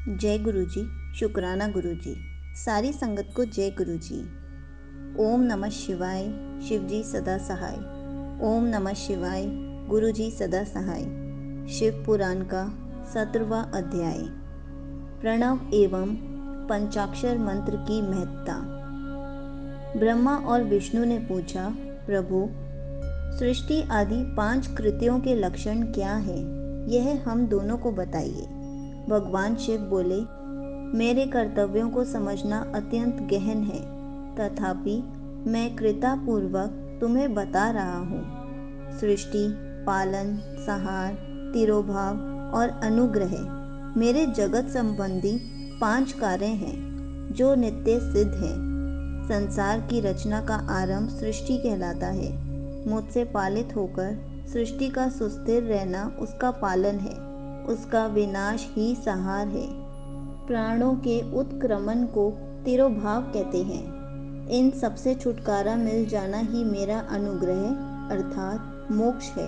जय गुरु जी। शुक्राना गुरु जी। सारी संगत को जय गुरु जी। ओम नमः शिवाय। शिव जी सदा सहाय। ओम नमः शिवाय। गुरु जी सदा सहाय। शिव पुराण का 17वां अध्याय। प्रणव एवं पंचाक्षर मंत्र की महत्ता। ब्रह्मा और विष्णु ने पूछा, प्रभु, सृष्टि आदि 5 कृत्यों के लक्षण क्या है, यह हम दोनों को बताइए। भगवान शिव बोले, मेरे कर्तव्यों को समझना अत्यंत गहन है, तथापि मैं कृतापूर्वक तुम्हें बता रहा हूँ। सृष्टि, पालन, संहार, तिरोभाव और अनुग्रह मेरे जगत संबंधी 5 कार्य हैं जो नित्य सिद्ध हैं। संसार की रचना का आरंभ सृष्टि कहलाता है। मुझसे पालित होकर सृष्टि का सुस्थिर रहना उसका पालन है, उसका विनाश ही संहार है। प्राणों के उत्क्रमण को तिरोभाव कहते हैं। इन सबसे छुटकारा मिल जाना ही मेरा अनुग्रह अर्थात मोक्ष है।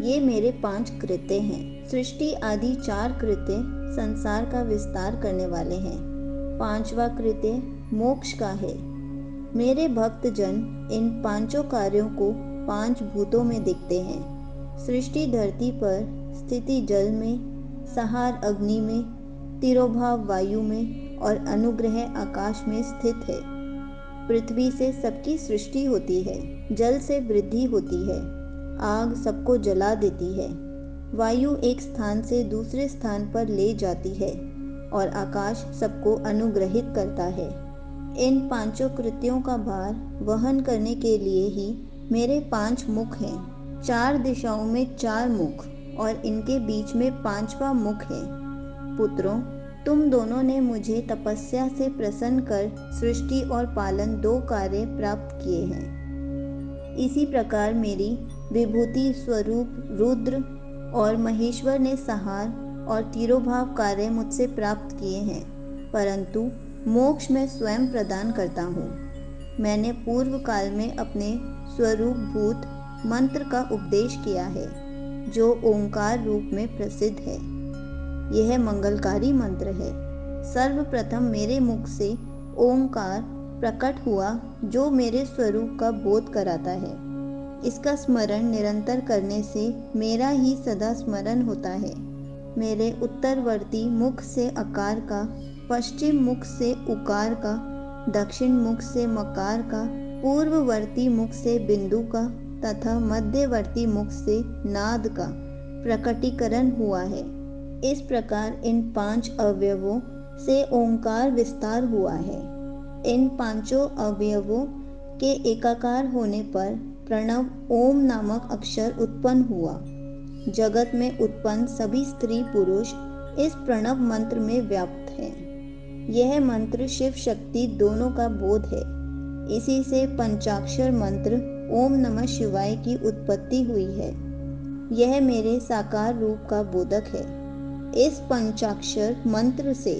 ये मेरे 5 कृत्य हैं। सृष्टि आदि 4 कृत्य संसार का विस्तार करने वाले हैं। 5वां कृत्य मोक्ष का है। मेरे भक्त जन इन 5 कार्यों को 5 भूतों में देखते हैं। सृष्टि धरती पर, स्थिति जल में, संहार अग्नि में, तिरोभाव वायु में और अनुग्रह आकाश में स्थित है। पृथ्वी से सबकी सृष्टि होती है, जल से वृद्धि होती है, आग सबको जला देती है, वायु एक स्थान से दूसरे स्थान पर ले जाती है और आकाश सबको अनुग्रहित करता है। इन 5 कृत्यों का भार वहन करने के लिए ही मेरे 5 मुख हैं। 4 दिशाओं में 4 मुख और इनके बीच में 5वां मुख है। पुत्रों, तुम दोनों ने मुझे तपस्या से प्रसन्न कर सृष्टि और पालन 2 कार्य प्राप्त किए हैं। इसी प्रकार मेरी विभूति स्वरूप रुद्र और महेश्वर ने संहार और तिरोभाव कार्य मुझसे प्राप्त किए हैं, परंतु मोक्ष मैं स्वयं प्रदान करता हूँ। मैंने पूर्व काल में अपने स्वरूप भूत मंत्र का उपदेश किया है, जो ओंकार रूप में प्रसिद्ध है। यह मंगलकारी मंत्र है। सर्वप्रथम मेरे मुख से ओंकार प्रकट हुआ, जो मेरे स्वरूप का बोध कराता है। इसका स्मरण निरंतर करने से मेरा ही सदा स्मरण होता है। मेरे उत्तरवर्ती मुख से अकार का, पश्चिम मुख से उकार का, दक्षिण मुख से मकार का, पूर्ववर्ती मुख से बिंदु का तथा मध्यवर्ती मुख से नाद का प्रकटीकरण हुआ है। इस प्रकार इन 5 अवयवों से ओंकार विस्तार हुआ है। इन 5 अवयवों के एकाकार होने पर प्रणव ओम नामक अक्षर उत्पन्न हुआ। जगत में उत्पन्न सभी स्त्री पुरुष इस प्रणव मंत्र में व्याप्त हैं। यह मंत्र शिव शक्ति दोनों का बोध है। इसी से पंचाक्षर मंत्र ओम नमः शिवाय की उत्पत्ति हुई है। यह मेरे साकार रूप का बोधक है। इस पंचाक्षर मंत्र से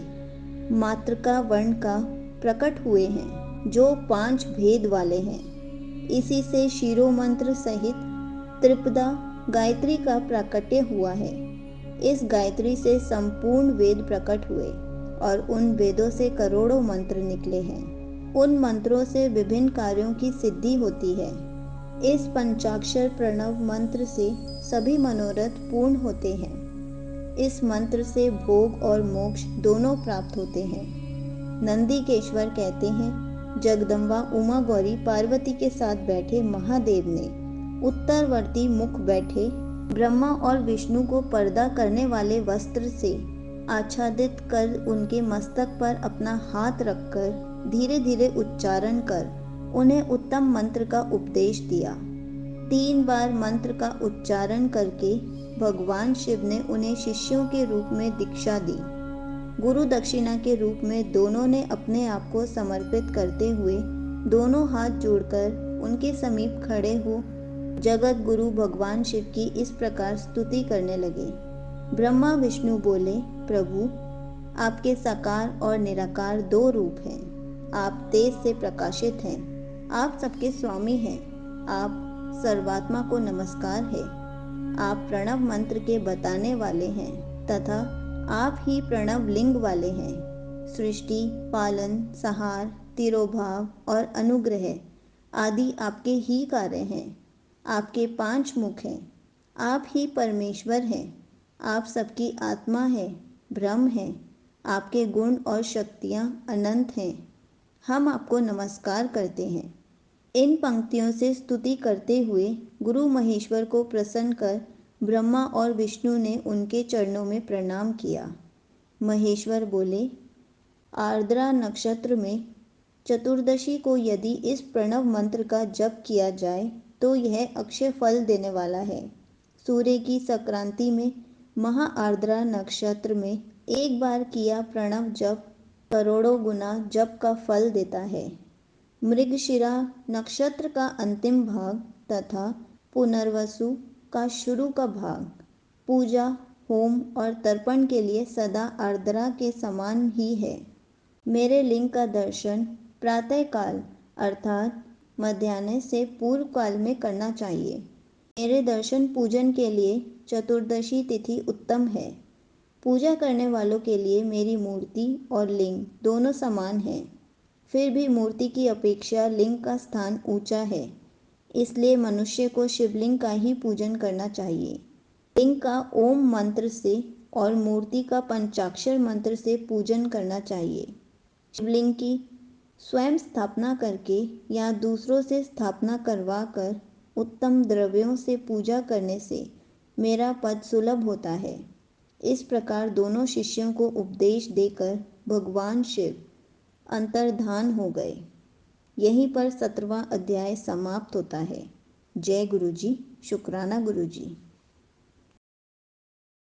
मातृका वर्ण का प्रकट हुए हैं, जो 5 भेद वाले हैं। इसी से शिरो मंत्र सहित त्रिपदा गायत्री का प्राकट्य हुआ है। इस गायत्री से संपूर्ण वेद प्रकट हुए और उन वेदों से करोड़ों मंत्र निकले हैं। उन मंत्रों से विभिन्न कार्यों की सिद्धि होती है। इस पंचाक्षर प्रणव मंत्र से सभी मनोरथ पूर्ण होते हैं। इस मंत्र से भोग और मोक्ष दोनों प्राप्त होते हैं। नंदीकेश्वर कहते हैं, जगदम्बा उमा गौरी पार्वती के साथ बैठे महादेव ने उत्तरवर्ती मुख बैठे ब्रह्मा और विष्णु को पर्दा करने वाले वस्त्र से आच्छादित कर उनके मस्तक पर अपना हाथ रखकर धीरे धीरे उच्चारण कर उन्हें उत्तम मंत्र का उपदेश दिया। 3 बार मंत्र का उच्चारण करके भगवान शिव ने उन्हें शिष्यों के रूप में दीक्षा दी। गुरु दक्षिणा के रूप में दोनों ने अपने आप को समर्पित करते हुए दोनों हाथ जोड़कर उनके समीप खड़े हो जगत गुरु भगवान शिव की इस प्रकार स्तुति करने लगे। ब्रह्मा विष्णु बोले, प्रभु, आपके साकार और निराकार 2 रूप हैं। आप तेज से प्रकाशित हैं। आप सबके स्वामी हैं। आप सर्वात्मा को नमस्कार है। आप प्रणव मंत्र के बताने वाले हैं तथा आप ही प्रणव लिंग वाले हैं। सृष्टि, पालन, संहार, तिरोभाव और अनुग्रह आदि आपके ही कार्य हैं। आपके 5 मुख हैं। आप ही परमेश्वर हैं। आप सबकी आत्मा है, ब्रह्म है। आपके गुण और शक्तियाँ अनंत हैं। हम आपको नमस्कार करते हैं। इन पंक्तियों से स्तुति करते हुए गुरु महेश्वर को प्रसन्न कर ब्रह्मा और विष्णु ने उनके चरणों में प्रणाम किया। महेश्वर बोले, आर्द्रा नक्षत्र में चतुर्दशी को यदि इस प्रणव मंत्र का जप किया जाए तो यह अक्षय फल देने वाला है। सूर्य की संक्रांति में महा आर्द्रा नक्षत्र में एक बार किया प्रणव जप करोड़ों गुना जप का फल देता है। मृगशिरा नक्षत्र का अंतिम भाग तथा पुनर्वसु का शुरू का भाग पूजा, होम और तर्पण के लिए सदा आर्द्रा के समान ही है। मेरे लिंग का दर्शन प्रातःकाल अर्थात मध्याह्न से पूर्व काल में करना चाहिए। मेरे दर्शन पूजन के लिए चतुर्दशी तिथि उत्तम है। पूजा करने वालों के लिए मेरी मूर्ति और लिंग दोनों समान हैं। फिर भी मूर्ति की अपेक्षा लिंग का स्थान ऊंचा है, इसलिए मनुष्य को शिवलिंग का ही पूजन करना चाहिए। लिंग का ओम मंत्र से और मूर्ति का पंचाक्षर मंत्र से पूजन करना चाहिए। शिवलिंग की स्वयं स्थापना करके या दूसरों से स्थापना करवा कर उत्तम द्रव्यों से पूजा करने से मेरा पद सुलभ होता है। इस प्रकार दोनों शिष्यों को उपदेश देकर भगवान शिव अंतर्धान हो गए। यहीं पर 17वां अध्याय समाप्त होता है। जय गुरु जी। शुक्राना गुरु जी।